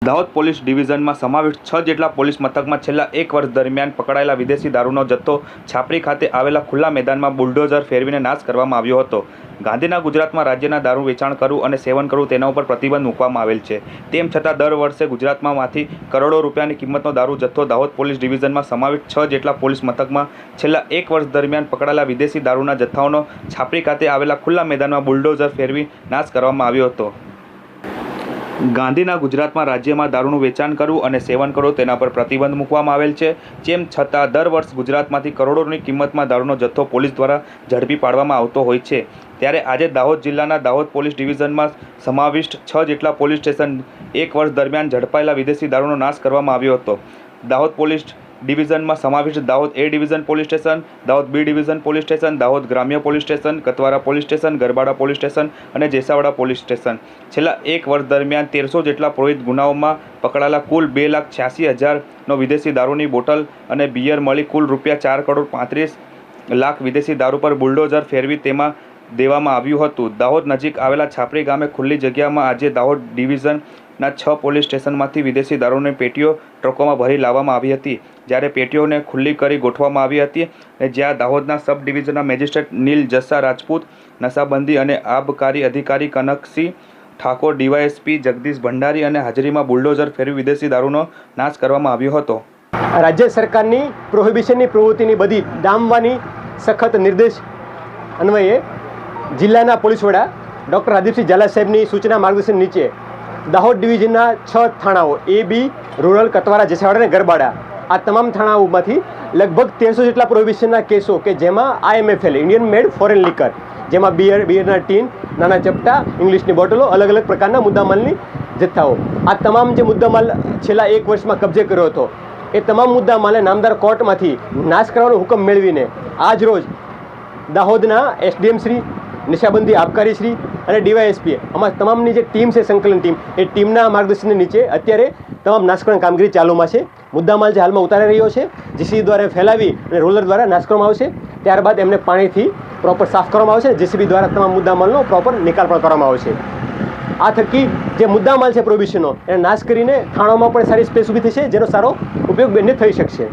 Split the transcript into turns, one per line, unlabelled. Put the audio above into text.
Dahod police ડિવિઝનમાં સમાવિષ્ટ 6 જેટલા પોલીસ મથકમાં છેલ્લા 1 વર્ષ દરમિયાન પકડાયેલા વિદેશી દારૂનો જથ્થો છાપરી ખાતે આવેલા ખુલ્લા મેદાનમાં બુલડોઝર ફેરવીને નાશ કરવામાં આવ્યો હતો। ગાંધીના ગુજરાતમાં રાજ્યના દારૂ વેચાણ કરવું અને સેવન કરવું તેના ઉપર પ્રતિબંધ મૂકવામાં આવેલ છે। તેમ છતાં દર વર્ષે ગુજરાતમાંથી કરોડો રૂપિયાની કિંમતનો દારૂ જથ્થો દાહોદ પોલીસ ડિવિઝનમાં સમાવિષ્ટ 6 જેટલા પોલીસ મથકમાં છેલ્લા 1 વર્ષ દરમિયાન પકડાયેલા વિદેશી દારૂના જથ્થાઓનો છાપરી ખાતે આવેલા ખુલ્લા મેદાનમાં બુલડોઝર ફેરવી નાશ કરવામાં આવ્યો હતો। ગાંધીના ગુજરાતમાં રાજ્યમાં દારૂનું વેચાણ કરવું અને સેવન કરવું તેના પર પ્રતિબંધ મૂકવામાં આવેલ છે। જેમ છતાં દર વર્ષ ગુજરાતમાંથી કરોડોની કિંમતમાં દારૂનો જથ્થો પોલીસ દ્વારા ઝડપી પાડવામાં આવતો હોય છે। ત્યારે આજે દાહોદ જિલ્લાના દાહોદ પોલીસ ડિવિઝનમાં સમાવિષ્ટ 6 જેટલા પોલીસ સ્ટેશન 1 વર્ષ દરમિયાન ઝડપાયેલા વિદેશી દારૂનો નાશ કરવામાં આવ્યો હતો। દાહોદ પોલીસ ડિવિઝનમાં સમાવિષ્ટ Dahod A division police station, Dahod B division police station, Dahod ગ્રામ્ય police station, Katwara police station, Garbada police station અને જેસાવાડા પોલીસ સ્ટેશન છેલ્લા 1 વર્ષ દરમિયાન 1300 જેટલા પુરોહિત ગુનાઓમાં પકડાયેલા કુલ 2,86,000નો વિદેશી દારૂની બોટલ અને બિયર મળી કુલ ₹4,35,00,000 વિદેશી દારૂ પર બુલડોઝર ફેરવી તેમાં દેવામાં આવ્યું હતું। દાહોદ નજીક આવેલા છાપરી ગામે ખુલ્લી જગ્યામાં આજે દાહોદ ડિવિઝનના 6 પોલીસ સ્ટેશનમાંથી વિદેશી દારૂની પેટીઓ ટ્રકોમાં ભરી લાવવામાં આવી હતી। જ્યારે પેટીઓને ખુલ્લી કરી ગોઠવવામાં આવી હતી અને જ્યાં દાહોદના સબ ડિવિઝનના મેજિસ્ટ્રેટ નીલ જસ્સા રાજપૂત, નશાબંધી અને આબકારી અધિકારી કનકસિંહ ઠાકોર, ડીવાયએસપી જગદીશ ભંડારી અને હાજરીમાં બુલડોઝર ફેરવી વિદેશી દારૂનો નાશ કરવામાં આવ્યો હતો।
રાજ્ય સરકારની પ્રોહિબિશનની પ્રવૃત્તિની બધી ડામવાની સખત નિર્દેશ અન્વયે જિલ્લાના પોલીસ વડા ડૉક્ટર હાર્દિકસિંહ ઝાલા સાહેબની સૂચના માર્ગદર્શન નીચે દાહોદ ડિવિઝનના 6 થાણાઓ એ બી, રૂરલ, કતવારા, જેસાવાડા અને ગરબાડા આ તમામ થાણાઓમાંથી લગભગ 1300 જેટલા પ્રોહિબિશનના કેસો કે જેમાં IMFL ઇન્ડિયન મેડ ફોરેન લીકર, જેમાં બિયરના ટીન, નાના ચપટા, ઇંગ્લિશની બોટલો, અલગ અલગ પ્રકારના મુદ્દામાલની જથ્થાઓ આ તમામ જે મુદ્દામાલ છેલ્લા 1 વર્ષમાં કબજે કર્યો હતો એ તમામ મુદ્દામાલને નામદાર કોર્ટમાંથી નાશ કરવાનો હુકમ મેળવીને આજ રોજ દાહોદના SDM શ્રી, નશાબંધી આબકારી શ્રી અને ડીવાયએસપી આમાં તમામની જે ટીમ છે, સંકલન ટીમ, એ ટીમના માર્ગદર્શન નીચે અત્યારે તમામ નાશકરણ કામગીરી ચાલુમાં છે। મુદ્દામાલ જે હાલમાં ઉતારી રહ્યો છે JCB દ્વારા ફેલાવી અને રોલર દ્વારા નાશ કરવામાં આવશે। ત્યારબાદ એમને પાણીથી પ્રોપર સાફ કરવામાં આવશે અને JCB દ્વારા તમામ મુદ્દામાલનો પ્રોપર નિકાલ પણ કરવામાં આવશે। આ થકી જે મુદ્દામાલ છે પ્રોહિબિશનનો એને નાશ કરીને થાણાઓમાં પણ સારી સ્પેસ ઊભી થશે, જેનો સારો ઉપયોગ બંને થઈ શકશે।